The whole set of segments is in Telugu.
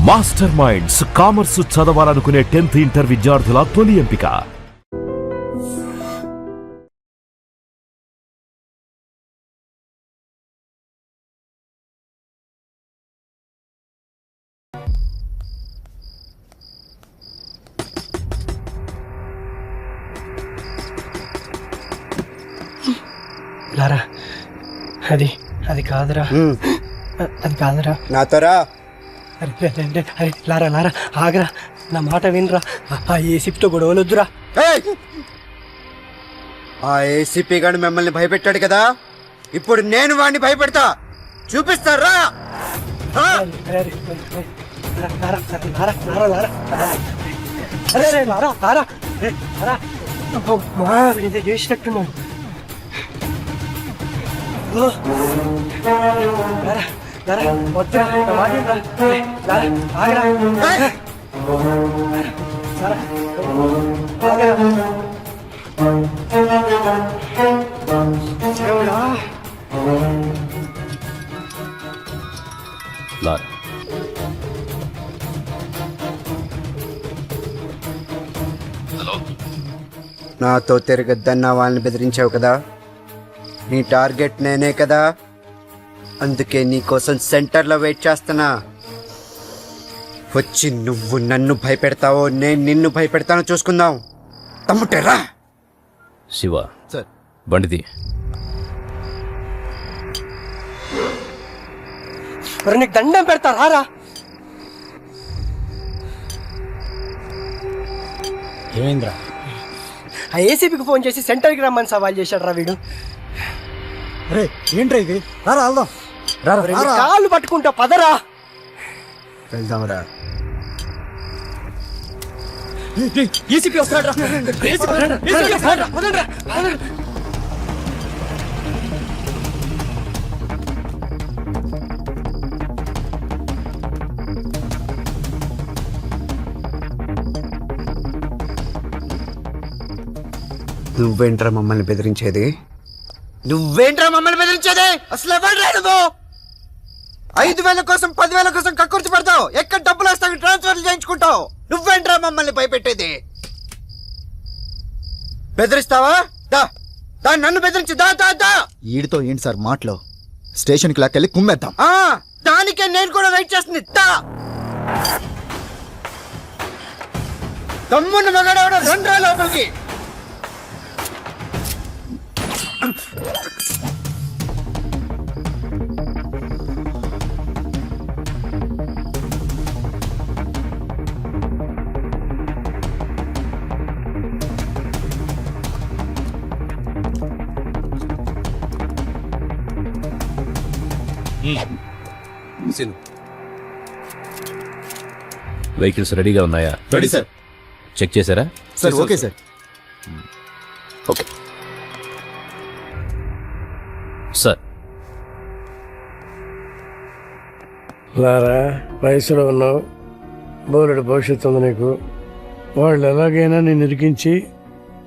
మాస్టర్ మైండ్స్ కామర్స్ చదవాలనుకునే 10th ఇంటర్ విద్యార్థుల తొలి ఎంపిక. లారా అది అది కాదురా, అది కాదురా, నాతోరా. అరే లారా లారా ఆగరా, నా మాట వినరా. ఆ ఏసీపీతో గొడవలు వద్దురా. ఆ ఏసీపీ గారు మిమ్మల్ని భయపెట్టాడు కదా, ఇప్పుడు నేను వాడిని భయపెడతా. చూపిస్తారా? చేసినట్టున్నాను. నాతో తిరగద్దన్న వాళ్ళని బెదిరించావు కదా, నీ టార్గెట్ నేనే కదా, అందుకే నీకోసం సెంటర్లో వెయిట్ చేస్తున్నా. వచ్చి నువ్వు నన్ను భయపెడతావో నేను నిన్ను భయపెడతానో చూసుకుందాం. తమ్ముటేరా. శివ సార్, బండిది. మరి నీకు దండం పెడతారా? ఏమైందిరా? ఆ ఏసీపీకి ఫోన్ చేసి సెంటర్కి రమ్మని సవాల్ చేశాడు రా వీడు. అరే ఏంట్రా ఇది? రారా వెళ్దాం. కాళ్ళు పట్టుకుంటా, పదరా వెళ్దాంరా. ఏసీపీ వస్తాడు. నువ్వేంట్రా మమ్మల్ని బెదిరించేది? నువ్వేంట్రా మమ్మల్ని బెదిరించేది? అసలు ఎవరు నువ్వు? 5,000 కోసం 10,000 కోసం కక్కుర్తి పడతావు. ఎక్కడ డబ్బులు వస్తావు ట్రాన్స్ఫర్లు చేయించుకుంటావు. నువ్వేంట్రా మమ్మల్ని భయపెట్టేది? బెదిరిస్తావా? దా నన్ను బెదిరించి దా దా దా. ఈడితో ఏంటి సార్ మాటలు? స్టేషన్కి లాక్కెళ్ళి కుమ్మేద్దాం. దానికే నేను కూడా వెయిట్ చేస్తుంది. దా తమ్ముని మగాడవడ రండ్రా లోపలికి. వెహికల్స్ రెడీగా ఉన్నాయా? Ready sir. చెక్ చేశారా? Sir okay sir. Okay sir. Lara, వయసులో ఉన్నావు, బోలెడు భవిష్యత్తు ఉంది నీకు. వాళ్ళు ఎలాగైనా నేను ఇరికించి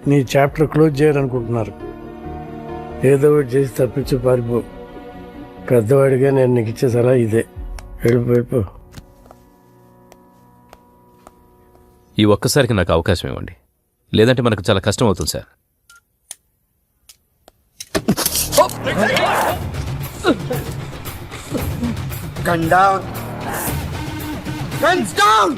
నీ చాప్టర్ క్లోజ్ చేయాలనుకుంటున్నారు. ఏదో ఒకటి చేసి తప్పించి పారిపో. పెద్దవాడిగా నేను నీకు ఇచ్చే సలహా ఇదే. వెళ్ళిపో. ఈ ఒక్కసారికి నాకు అవకాశం ఇవ్వండి, లేదంటే మనకు చాలా కష్టం అవుతుంది sir. Gun down. Guns down.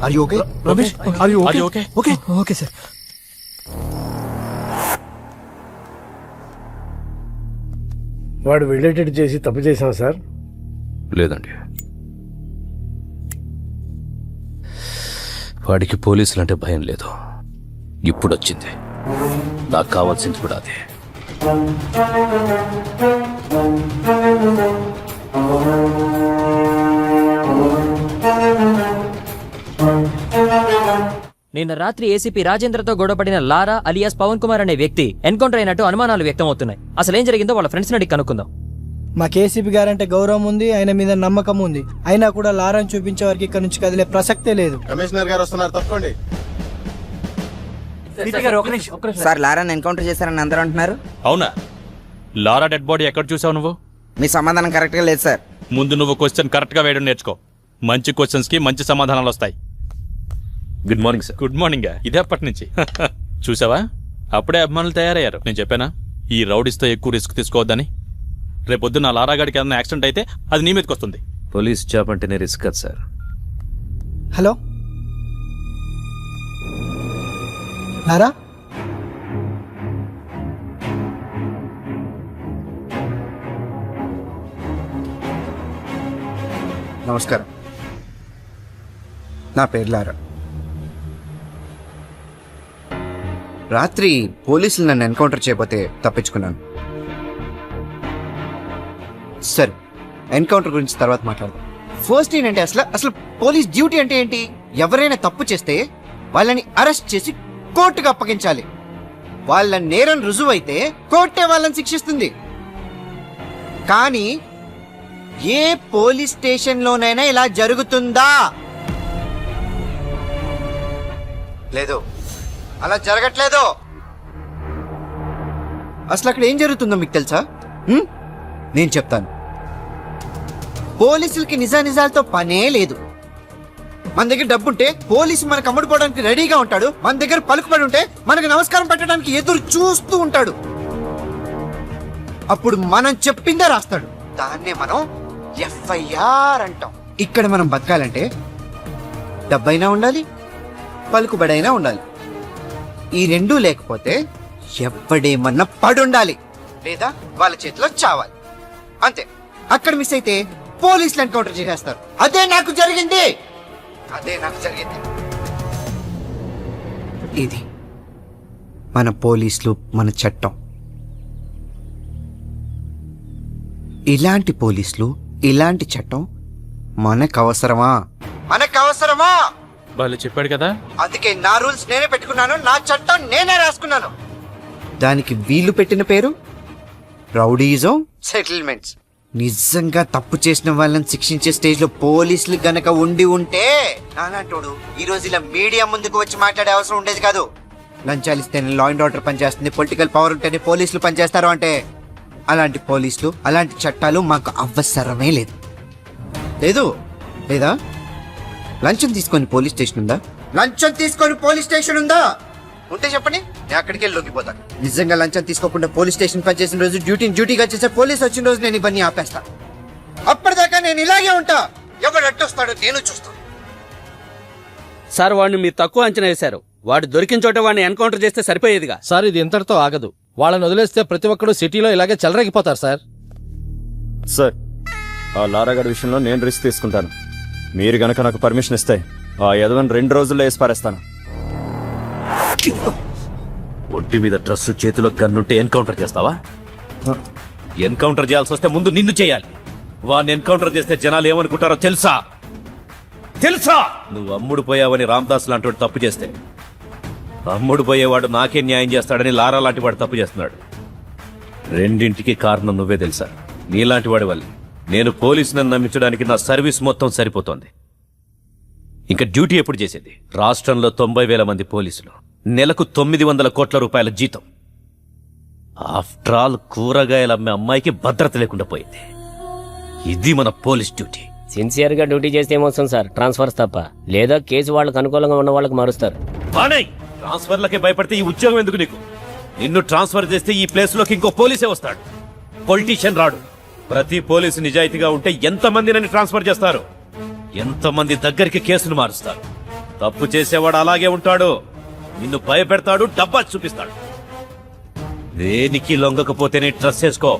Are you okay? Ramesh, Are you okay? Okay okay sir. వాడు వెళ్ళేటట్టు చేసి తప్పు చేశాం సార్. లేదండి, వాడికి పోలీసులు అంటే భయం లేదు. ఇప్పుడు వచ్చింది, నాకు కావాల్సింది కూడా అదే. నిన్న రాత్రి ఏసీపీ రాజేంద్రతో గొడవపడిన లారా అలియాస్ పవన్ కుమార్ అనే వ్యక్తి ఎన్కౌంటర్ అయినట్టు అనుమానాలు వ్యక్తమవుతున్నాయి. అసలేం జరిగిందో వాళ్ళ ఫ్రెండ్స్ అడిగి కనుక్కుందాం. మా కేసీపీ గారంటే గౌరవం ఉంది, ఆయన మీద నమ్మకం ఉంది. అయినా కూడా లారాను చూపించే వరకు ఇక్కడ నుంచి కదిలే ప్రసక్తే లేదు. కమిషనర్ గారు వస్తున్నారు, తప్పండి. సార్ లారాని ఎన్కౌంటర్ చేశారని అందరూ అంటున్నారు. అవునా? లారా డెడ్ బాడీ ఎక్కడ చూసావు నువ్వు? మీ సమాధానం కరెక్ట్ గా లేదు సార్. ముందు నువ్వు క్వశ్చన్ కరెక్ట్ గా వేయడం నేర్చుకో. మంచి క్వశ్చన్స్ కి మంచి సమాధానాలు వస్తాయి. Good morning sir. Good morning. ఇదే అప్పటి నుంచి చూసావా, అప్పుడే అభిమానులు తయారయ్యారు. నేను చెప్పానా ఈ రౌడీస్తో ఎక్కువ రిస్క్ తీసుకోవద్దని? రేపొద్దు నా లారాగాడికి ఏదైనా యాక్సిడెంట్ అయితే అది నీ మీదకి వస్తుంది. పోలీస్ జాబ్ అంటేనే రిస్క్ కదా సార్. హలో లారా, నమస్కారం. నా పేరు లారా. రాత్రి పోలీసులు నన్ను ఎన్కౌంటర్ చేయబోతే తప్పించుకున్నాను. సరే, ఎన్కౌంటర్ గురించి తర్వాత మాట్లాడదాం. ఫస్ట్ ఏంటంటే అసలు పోలీస్ డ్యూటీ అంటే ఏంటి? ఎవరైనా తప్పు చేస్తే వాళ్ళని అరెస్ట్ చేసి కోర్టుకు అప్పగించాలి. వాళ్ళ నేరం రుజువైతే కోర్టే వాళ్ళని శిక్షిస్తుంది. కానీ ఏ పోలీస్ స్టేషన్లోనైనా ఇలా జరుగుతుందా? లేదు, అలా జరగట్లేదు. అసలు అక్కడ ఏం జరుగుతుందో మీకు తెలుసా? నేను చెప్తాను. పోలీసులకి నిజానిజాలతో పనే లేదు. మన దగ్గర డబ్బుంటే పోలీసు మనకు అమ్ముడుపోవడానికి రెడీగా ఉంటాడు. మన దగ్గర పలుకుబడి ఉంటే మనకు నమస్కారం పెట్టడానికి ఎదురు చూస్తూ ఉంటాడు. అప్పుడు మనం చెప్పిందే రాస్తాడు. దాన్నే మనం ఎఫ్ఐఆర్ అంటాం. ఇక్కడ మనం బతకాలంటే డబ్బైనా ఉండాలి, పలుకుబడైనా ఉండాలి. ఈ రెండూ లేకపోతే ఎవ్వడేమన్నా పడుండాలి, లేదా వాళ్ళ చేతిలో చావాలి. అంతే. అక్కడ మిస్ అయితే పోలీసులు ఎన్కౌంటర్ చేసేస్తారు. అదే నాకు జరిగింది. ఇది మన పోలీసులు, మన చట్టం. ఇలాంటి పోలీసులు, ఇలాంటి చట్టం మనకు అవసరమా? వాళ్ళు చెప్పాడు కదా. అందుకే నా రూల్స్ నేనే పెట్టుకున్నాను, నా చట్టం నేనే రాసుకున్నాను. దానికి వీళ్ళు పెట్టిన పేరు రౌడీజం సెటిల్మెంట్స్. నిజంగా తప్పు చేసిన వాళ్ళని శిక్షించే స్టేజ్ లో పోలీసులు గనక ఉండి ఉంటే నానంటోడు ఈ రోజు ఇలా మీడియా ముందుకు వచ్చి మాట్లాడే అవసరం ఉండేది కాదు. లంచాలు ఇస్తేనే లా అండ్ ఆర్డర్ పనిచేస్తుంది, పొలిటికల్ పవర్ ఉంటేనే పోలీసులు పనిచేస్తారు అంటే అలాంటి పోలీసులు, అలాంటి చట్టాలు మాకు అవసరమే లేదు. లేదా? లంచం తీసుకొని పోలీస్ స్టేషన్ ఉందా? ఉంటే చెప్పండి, నేను అక్కడికి వెళ్ళి లొంగిపోతాను. నిజంగా లంచం తీసుకోకుండా పోలీస్ స్టేషన్ పనిచేసిన రోజు, డ్యూటీగా చేసే పోలీస్ వచ్చిన రోజు నేను ఇవన్నీ ఆపేస్తా. అప్పటిదాకా నేను ఇలాగే ఉంటా. ఎవడు అట్టొస్తాడో నేను చూస్తాను. సార్, వాడిని మీరు తక్కువ అంచనా వేశారు. వాడు దొరికిన చోట వాడిని ఎన్కౌంటర్ చేస్తే సరిపోయేదిగా. సార్, ఇది ఇంతటితో ఆగదు. వాళ్ళని వదిలేస్తే ప్రతి ఒక్కడు సిటీలో ఇలాగే చెలరేగిపోతారు సార్. సార్, ఆ లారాగడ్ విషయంలో నేను రిస్క్ తీసుకుంటాను. మీరు గనక నాకు పర్మిషన్ ఇస్తే ఆ యదవని 2 రోజుల్లో వేసి పారేస్తాను. ఒంటి మీద డ్రెస్, చేతిలో గన్నుంటే ఎన్కౌంటర్ చేస్తావా? ఎన్కౌంటర్ చేయాల్సి వస్తే ముందు నిన్ను చేయాలి. వాడిని ఎన్కౌంటర్ చేస్తే జనాలు ఏమనుకుంటారో తెలుసా? నువ్వు అమ్ముడు పోయావని రామ్దాస్ లాంటి తప్పు చేస్తే అమ్ముడు పోయేవాడు నాకే న్యాయం చేస్తాడని లారా లాంటి వాడు తప్పు చేస్తున్నాడు. రెండింటికి కారణం నువ్వే తెలుసా? నీలాంటి వాడి వల్ల నేను పోలీసులను నమ్మించడానికి నా సర్వీస్ మొత్తం సరిపోతోంది. ఇంకా డ్యూటీ ఎప్పుడు చేసేది? రాష్ట్రంలో 90,000 మంది పోలీసులు, నెలకు 900 కోట్ల రూపాయల జీతం. ఆఫ్టర్ ఆల్ కూరగాయలు అమ్మే అమ్మాయికి భద్రత లేకుండా పోయింది. ఇది మన పోలీస్ డ్యూటీ. సిన్సియర్ గా డ్యూటీ చేస్తే ఏమొస్తుంది సార్? ట్రాన్స్ఫర్స్ తప్ప. లేదా కేసు వాళ్ళకి అనుకూలంగా ఉన్న వాళ్ళకి మారుస్తారు. ట్రాన్స్ఫర్లకే భయపడితే ఈ ఉద్యోగం ఎందుకు నీకు? నిన్ను ట్రాన్స్ఫర్ చేస్తే ఈ ప్లేస్ లోకి ఇంకో పోలీసే వస్తాడు, పొలిటీషియన్ రాడు. ప్రతి పోలీసు నిజాయితీగా ఉంటే ఎంతమంది నన్ను ట్రాన్స్ఫర్ చేస్తారు? ఎంతమంది దగ్గరికి కేసులు మారుస్తారు? తప్పు చేసేవాడు అలాగే ఉంటాడు. నిన్ను భయపెడతాడు, డబ్బా చూపిస్తాడు. దేనికి లొంగకపోతేనే ట్రస్ట్ చేసుకో,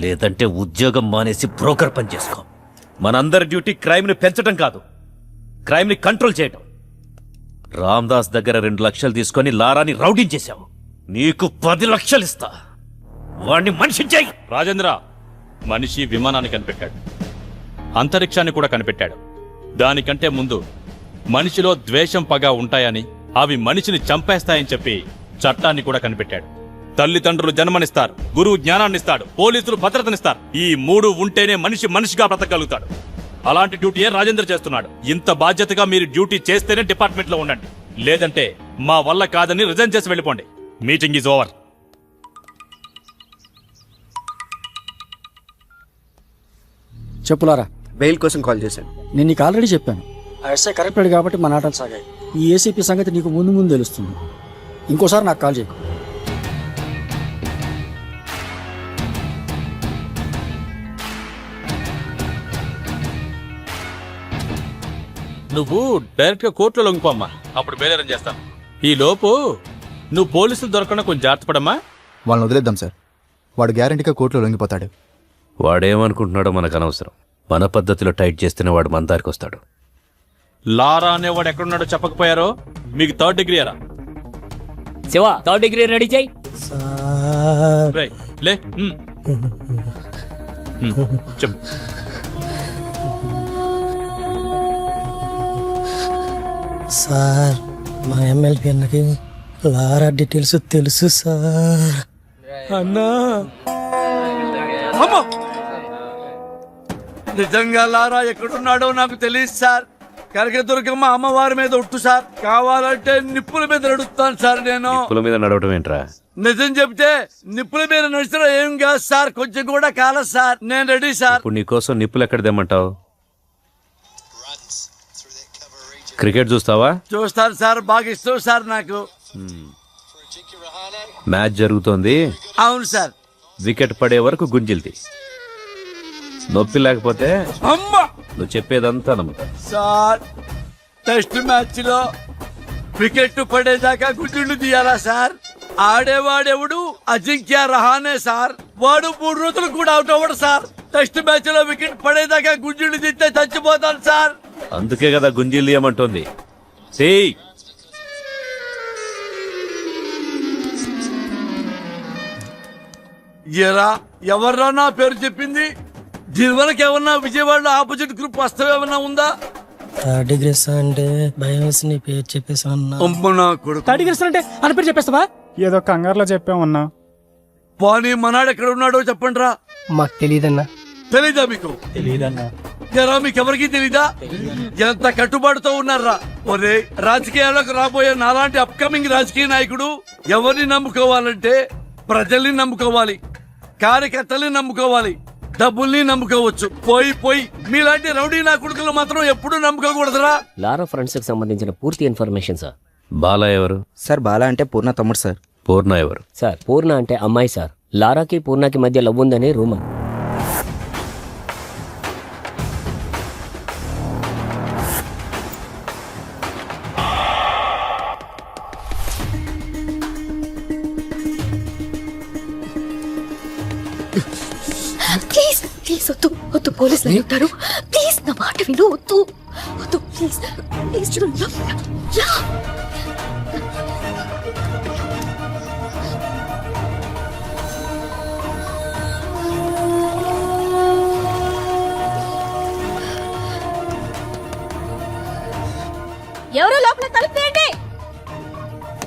లేదంటే ఉద్యోగం మానేసి బ్రోకర్ పని చేసుకో. మనందరి డ్యూటీ క్రైమ్ ని పెంచడం కాదు, క్రైమ్ ని కంట్రోల్ చేయటం. రామ్దాస్ దగ్గర 2 లక్షలు తీసుకొని లారాని రౌడీంచేశావు. నీకు 10 లక్షలు ఇస్తా. వాడిని మనిషి చేయి. రాజేంద్ర, మనిషి విమానాన్ని కనిపెట్టాడు, అంతరిక్షాన్ని కూడా కనిపెట్టాడు. దానికంటే ముందు మనిషిలో ద్వేషం పగ ఉంటాయని అవి మనిషిని చంపేస్తాయని చెప్పి చట్టాన్ని కూడా కనిపెట్టాడు. తల్లిదండ్రులు జన్మనిస్తారు, గురువు జ్ఞానాన్నిస్తాడు, పోలీసులు భద్రతనిస్తారు. ఈ 3 ఉంటేనే మనిషి మనిషిగా బ్రతకగలుగుతాడు. అలాంటి డ్యూటీయే రాజేంద్ర చేస్తున్నాడు. ఇంత బాధ్యతగా మీరు డ్యూటీ చేస్తేనే డిపార్ట్మెంట్లో ఉండండి, లేదంటే మా వల్ల కాదని రిజైన్ చేసి వెళ్ళిపోండి. Meeting is over. చెప్పులారా, బెయిల్ కోసం కాల్ చేశాను. నేను నీకు ఆల్రెడీ చెప్పాను. ఆ ఎస్ఐ కరెక్టెడ్ కాబట్టి మన ఆటలు సాగాయి. ఈ ఏసీపీ సంగతి నీకు ముందు ముందు తెలుస్తుంది. ఇంకోసారి నాకు కాల్ చేయకు. నువ్వు డైరెక్ట్ గా కోర్టులో లొంగిపోమ్మా, అప్పుడు బెయిల్ అరేంజ్ చేస్తాను. ఈ లోపు నువ్వు పోలీసులు దొరకకుండా కొంచెం జాగ్రత్త పడమ్మా. వాళ్ళని వదిలేద్దాం సార్, వాడు గ్యారంటీగా కోర్టులో లొంగిపోతాడు. వాడేమనుకుంటున్నాడో మనకు అనవసరం. మన పద్ధతిలో టైట్ చేస్తేనే వాడు మన దారికి వస్తాడు. లారా అనేవాడు ఎక్కడున్నాడో చెప్పకపోయారో మీకు 3rd డిగ్రీ అరా. శివ 3rd డిగ్రీ రెడీ చేయి. రేయ్, లే. చెప్పు. సార్, మా ఎమ్మెల్యే అన్నకి లారా డీటెయిల్స్ తెలుసు సార్. అన్నా అమ్మా, నిజంగా లారా ఎక్కడున్నాడో నాకు తెలియదు సార్. కనకదుర్గమ్మ అమ్మవారి మీద ఒట్టు సార్, కావాలంటే నిప్పుల మీద నడుస్తాను సార్. నేను కుల మీద నడవటం ఏంట్రా? నిజం చెప్తే నిప్పుల మీద నడిచిన ఏం కాదు సార్, కొంచెం కూడా కాలేదు సార్. నేను రెడీ సార్. ఇప్పుడు నీకోసం నిప్పులు ఎక్కడ తెమ్మంటావు? క్రికెట్ చూస్తావా? చూస్తాను సార్, బాగా ఇష్టం సార్ నాకు. మ్యాచ్ జరుగుతోంది. అవును సార్. వికెట్ పడే వరకు గుంజిల్ది. నొప్పి లేకపోతే అమ్మా నువ్వు చెప్పేదంతా నమ్ముతా. సార్, టెస్ట్ మ్యాచ్ లో వికెట్ పడేదాకా గుడ్డులు తీయాలా సార్? ఆడేవాడెవడు? అజింక్య రహానే సార్. వాడు 3 రోజులు కూడా అవుట్ అవ్వడు సార్. టెస్ట్ మ్యాచ్ లో వికెట్ పడేదాకా గుడ్డులు తీస్తే చచ్చిపోతాను సార్. అందుకే కదా గుంజీలు తీయమంటోంది. సేయ్. ఎరా, ఎవర్రా నా పేరు చెప్పింది? దీనివరకు ఏమన్నా విజయవాడలో ఆపోజిట్ గ్రూప్ వస్తావు ఏమన్నా ఉందా? 3rd డిగ్రీ అంటే భయం వేసి నీ పేరు చెప్పేసి అన్నా. నా కొడుకు 3rd డిగ్రీ అంటే అని పేరు చెప్పేస్తావా? ఏదో కంగారులో చెప్పామన్నా. పానీ మనాడు ఎక్కడ ఉన్నాడో చెప్పండి రా. మాకు తెలియదన్నా. తెలీదా మీకు? తెలియదన్నా. ఎరా, మీకెవరికి తెలీదా? ఎంత కట్టుబాటుతో ఉన్నారా? ఒరే, రాజకీయాలకు రాబోయే నాలాంటి అప్కమింగ్ రాజకీయ నాయకుడు ఎవరిని నమ్ముకోవాలంటే ప్రజల్ని నమ్ముకోవాలి, కార్యకర్తల్ని నమ్ముకోవాలి, డబ్బుల్ని నమ్ముకోవచ్చు. పోయి మీలాంటి రౌడీ నా కొడుకులు మాత్రం ఎప్పుడూ నమ్ముకోకూడదురా. లారా ఫ్రెండ్స్ కి సంబంధించిన పూర్తి ఇన్ఫర్మేషన్ సార్. బాలా ఎవరు? సార్ బాలా అంటే పూర్ణ తమ్ముడు సార్. పూర్ణ ఎవరు? సార్, పూర్ణ అంటే అమ్మాయి సార్. లారాకి పూర్ణకి మధ్య లవ్ ఉందని రూమర్. ప్లీజ్ ప్లీజ్ వద్దు వద్దు, పోలీసులు ఉంటారు. ప్లీజ్ నా మాట విను, వద్దు వద్దు, ప్లీజ్ ప్లీజ్ చూడు. ఎవరో లోపల తలుపు తీయండి,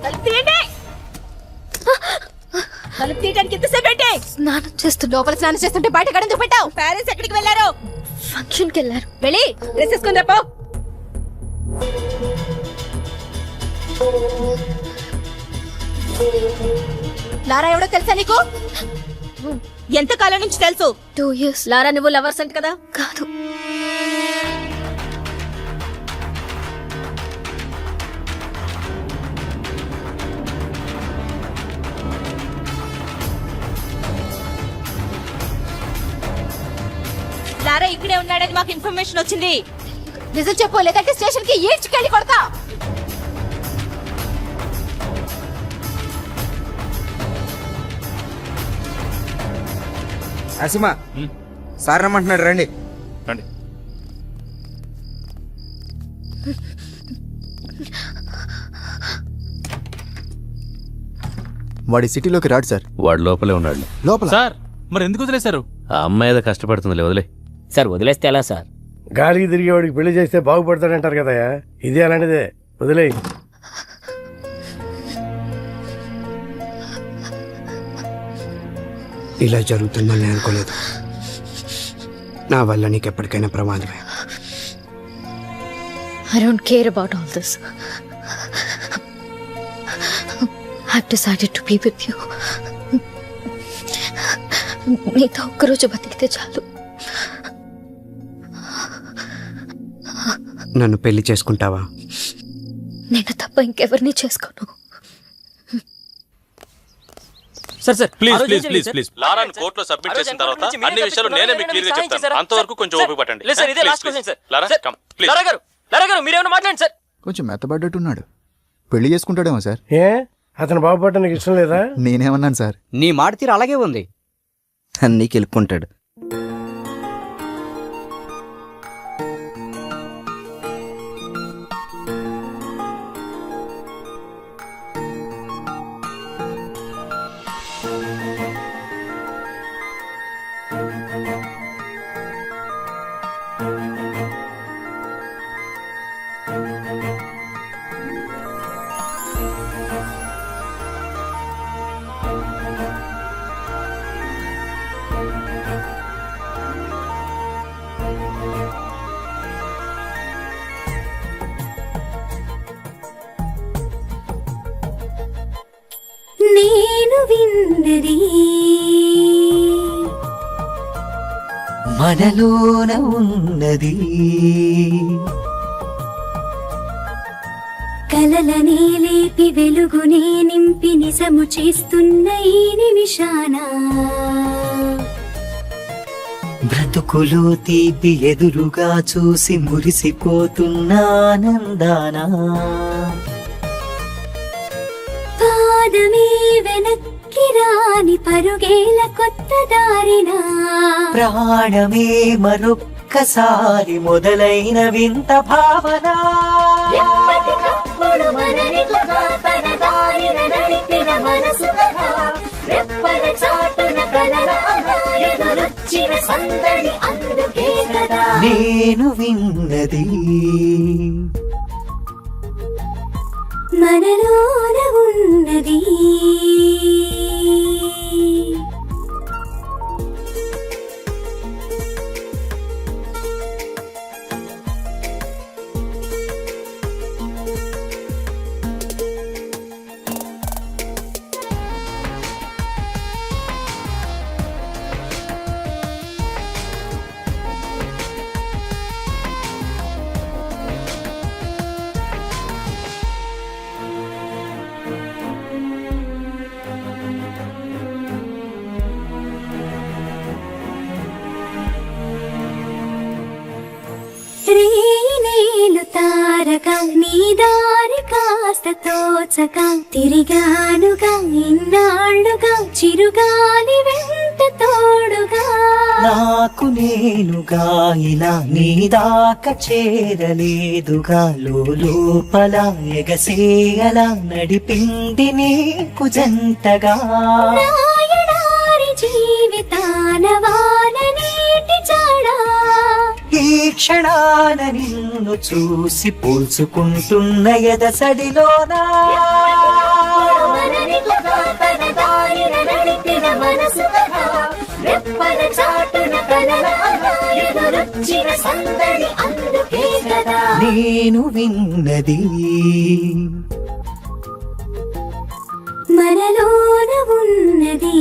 తలుపు తీయండి. తలుపు తీయడానికి ఎంతసేపు ఏంటి? స్నానం చేస్తూ లోపల స్నానం చేస్తుంటే బయట గడెందుకు పెట్టావు? పేరెంట్స్ ఎక్కడికి వెళ్ళారు? ఫంక్షన్ కి వెళ్ళారు. వెళ్ళి డ్రెస్ వేసుకుని రేపో. లారా ఎవడో తెలుసా నీకు? ఎంత కాలం నుంచి తెలుసు? 2 years. లారా నువ్వు లవర్స్ అంట కదా? కాదు. లారా ఇక్కడే ఉన్నాడని మాకు ఇన్ఫర్మేషన్ వచ్చింది. నిజం చెప్పు, లేదంటే స్టేషన్ కి ఈడ్చుకెళ్ళి కొడతా. అసిమా, సార్ రమ్మంటున్నాడు, రండి. రండి. వాడి సిటీలోకి రాడు సార్. వాడు లోపలే ఉన్నాడు. లోపల సార్, మరి ఎందుకు వదిలేశారు? ఆ అమ్మాయి ఏదో కష్టపడుతుంది, వదిలే. సార్, వదిలేస్తే ఎలా సార్? గాలికి తిరిగేవాడికి పెళ్లి చేస్తే బాగుపడతాడంటారు కదయ్యా, ఇది అలాంటిదే. వదిలేయి. ఇలా జరుగుతుందని అనుకోలేదు. నా వల్ల నీకు ఎప్పటికైనా ప్రమాదమే. I don't care about all this. I've decided to be with you. నీతో ఒక్కరోజు బతికితే చాలు. నన్ను పెళ్లి చేసుకుంటావా? నేను తప్ప ఇంకెవరిని చేసుకోను. Sir sir please please please please లారాను కోర్టులో సబ్మిట్ చేసిన తర్వాత అన్ని విషయాలు నేనే మీకు క్లియర్ గా చెప్తాను. అంతవరకు కొంచెం ఓపిక పట్టండి. లేదు సార్, ఇదే last question sir. Lara come please. Lara గారు మీరేమైనా మాట్లాడండి సార్. కొంచెం మెత్తబడ్డట్టున్నాడు. పెళ్లి చేసుకుంటాడేమో సార్. ఏ అతను బాగుపడటానికి ఇష్టం లేదా? నేనేమన్నాను సార్? నీ మాట తీరు అలాగే ఉంది. అన్నీ కెలుక్కుంటాడు. నేను విన్నది మనలోన ఉన్నది, కలలనే లేపి వెలుగునే నింపి నిజము చేస్తున్న ఈ నిమిషాన బ్రతుకులో తీపి ఎదురుగా చూసి మురిసిపోతున్న ఆనందానా పాదమే వెనక్కి రాని పరుగేల కొత్త దారిన ప్రాణమే మరొక్కసారి మొదలైన వింత భావన ఎప్పటికప్పుడు మనని తన దారిన నడిపిన మనసు కథ రెప్పల చాటున కలరాగా ఎదురొచ్చిన సందడి అందుకే కదా నేను విన్నది మనలోన ఉన్నది. రేయినేలు తారగా నీ దారి కాస్త తోచగా తిరిగానుగా ఇన్నాళ్ళుగా చిరుగాలి వెంట తోడుగా నాకు నేనుగా ఇలా నీ దాకా చేరలేదుగా లోపల ఎగసేయలా నడిపింది నీకు జంటగా నాయనారి జీవితాన వాన నీటి చాడా ఈ క్షణాన నిన్ను చూసి పోల్చుకుంటున్న ఎదసడిలోనా నేను విన్నది మనలోన ఉన్నది.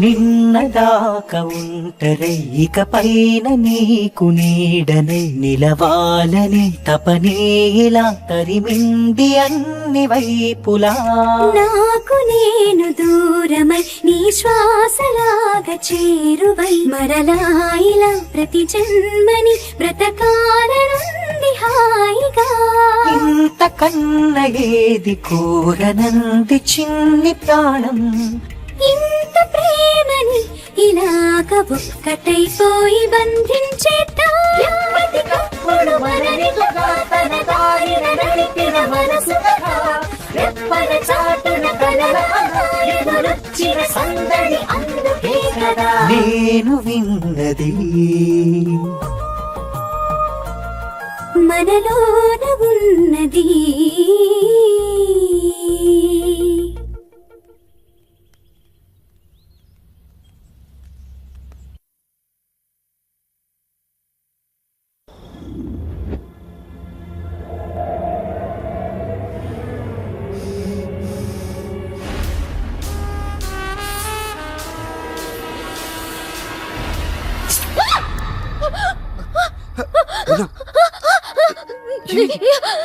నిన్నదాకా ఉంటరై ఇక పైన నీకు నీడనై నిలవాలని తపనీలా తరిమింది అన్ని వైపులా నాకు నేను దూరమై నీ శ్వాసలాగా చేరువై మరలాయిలా ప్రతి జన్మని బ్రతకాలనుంది హాయిగా ఇంతకన్నా ఏది కోరనంది చిన్ని ప్రాణం ఇంత ప్రేమని ఇలాగ ఒక్కటైపోయి బంధించేప్పుడు మనని తన దారిన నడిపిన మనసు రెప్పల చాటున కలల ఎదురొచ్చిన సందడి అందుకే కదా నేను విన్నది మనలోన ఉన్నది.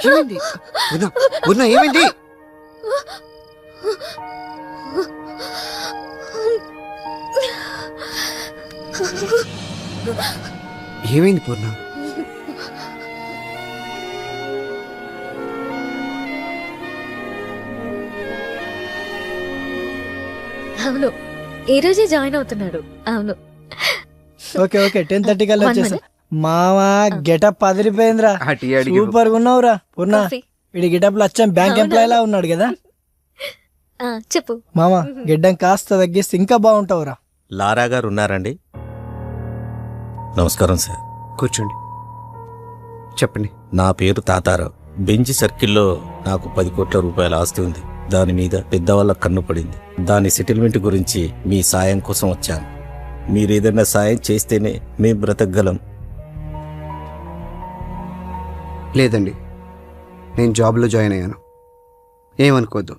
ఏమైంది ఏమైంది? ఏమైంది పూర్ణ? అవును, ఈ రోజే జాయిన్ అవుతున్నాడు. అవును. ఓకే 10:30 కల్లా వచ్చేస్తా. మావా గెటప్ అదిరిపోయిందిరా, సూపర్ గా ఉన్నావురా పూర్ణ. వీడి గెటప్ లో వచ్చాం బ్యాంక్ ఎంప్లాయ్ లా ఉన్నాడు కదా. చెప్పు మామా, గిడ్డం కాస్త తగ్గిస్తే ఇంకా బాగుంటావురా. లారా గారు ఉన్నారండి? నమస్కారం సార్. కూర్చోండి, చెప్పండి. నా పేరు తాతారావు. బెంచి సర్కిల్లో నాకు 10 కోట్ల రూపాయల ఆస్తి ఉంది. దాని మీద పెద్దవాళ్ళ కన్ను పడింది. దాని సెటిల్మెంట్ గురించి మీ సాయం కోసం వచ్చాను. మీరేదైనా సాయం చేస్తేనే మేము బ్రతకగలం. లేదండి, నేను జాబ్లో జాయిన్ అయ్యాను, ఏమనుకోద్దు.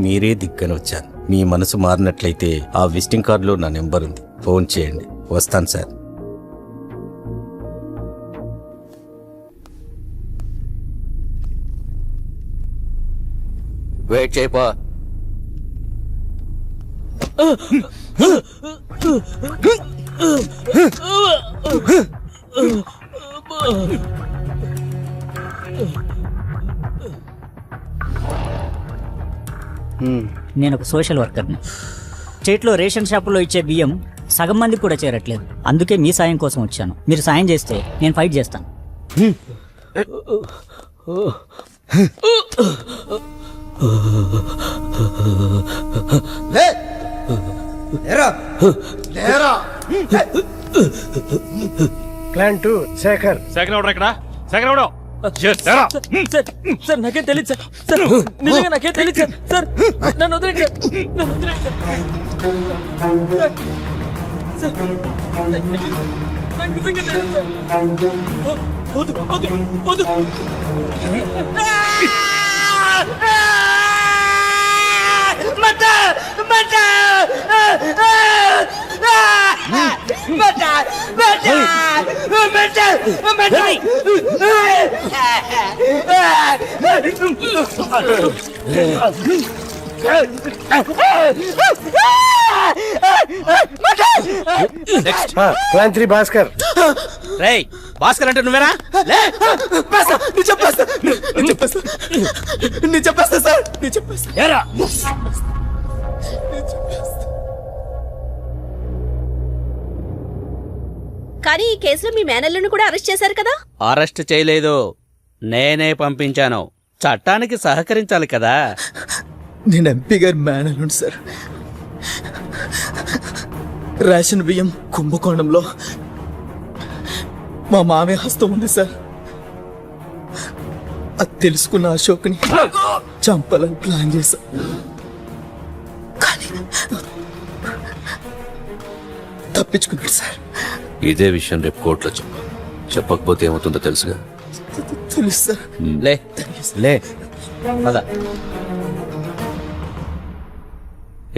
మీరే దిక్కని వచ్చాను. మీ మనసు మారినట్లయితే ఆ విజిటింగ్ కార్డులో నా నెంబర్ ఉంది, ఫోన్ చేయండి. వస్తాను సార్. వెయిట్ చేయపా. నేను ఒక సోషల్ వర్కర్ని. స్టేట్లో రేషన్ షాపులో ఇచ్చే బియ్యం సగం మందికి కూడా చేరట్లేదు. అందుకే మీ సాయం కోసం వచ్చాను. మీరు సాయం చేస్తే నేను ఫైట్ చేస్తాను. ప్లాన్ 2 శేఖర్. శేఖర్ ఎవడు ఇక్కడ? శేఖర్ ఎవడు? సార్ నాకేం తెలియదు సార్. సార్ నిజంగా నాకేం తెలియదు సార్. సార్ నన్ను వదిలేండి సార్. నన్ను వదిలేండి సార్. నాకు నిజంగా తెలియదు సార్. వద్దు వద్దు వద్దు. ప్లాన్ 3 భాస్కర్. రేయ్, భాస్కర్ అంటే నువ్వేనా? చెప్పేస్తా సార్. కానీ ఈ కేసులో మీ మేనల్ని కూడా అరెస్ట్ చేశారు కదా? అరెస్ట్ చేయలేదు, నేనే పంపించాను. చట్టానికి సహకరించాలి కదా. నేను ఎంపీ గారి మేనల్లుండి సార్. రేషన్ బియ్యం కుంభకోణంలో మా మామయ్య హస్తం ఉంది సార్. అది తెలుసుకున్న అశోక్ని చంపాలని ప్లాన్ చేశా. కానీ తప్పించుకున్నాడు సార్. ఇదే విషయం రేపు కోర్టులో చెప్పకపోతే ఏమవుతుందో తెలుసుగా. తెలుసు సార్. లే పద.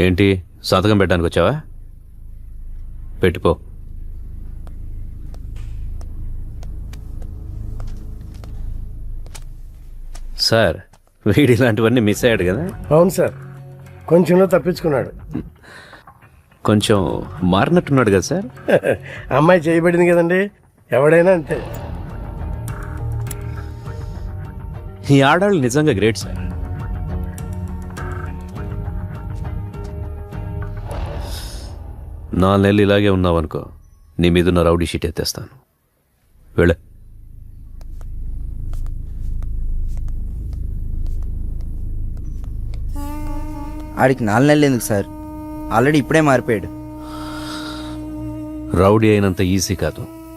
ఏంటి సంతకం పెట్టడానికి వచ్చావా? పెట్టుకో. సార్ వీడి ఇలాంటివన్నీ మిస్ అయ్యాడు కదా? అవును సార్, కొంచెంలో తప్పించుకున్నాడు. కొంచెం మారినట్టున్నాడు కదా సార్? అమ్మాయి చేయబడింది కదండి, ఎవడైనా అంతే. ఈ ఆడాళ్ళు నిజంగా గ్రేట్ సార్. నాలుగు నెలలు ఇలాగే ఉన్నావనుకో, నీ మీదున్న రౌడీ షీట్ ఎత్తేస్తాను. వెళ్ళ. ఆడికి 4 నెలలు ఎందుకు సార్, ఆల్రెడీ ఇప్పుడే మారిపోయాడు. రౌడీ అయినంత ఈజీ కాదు.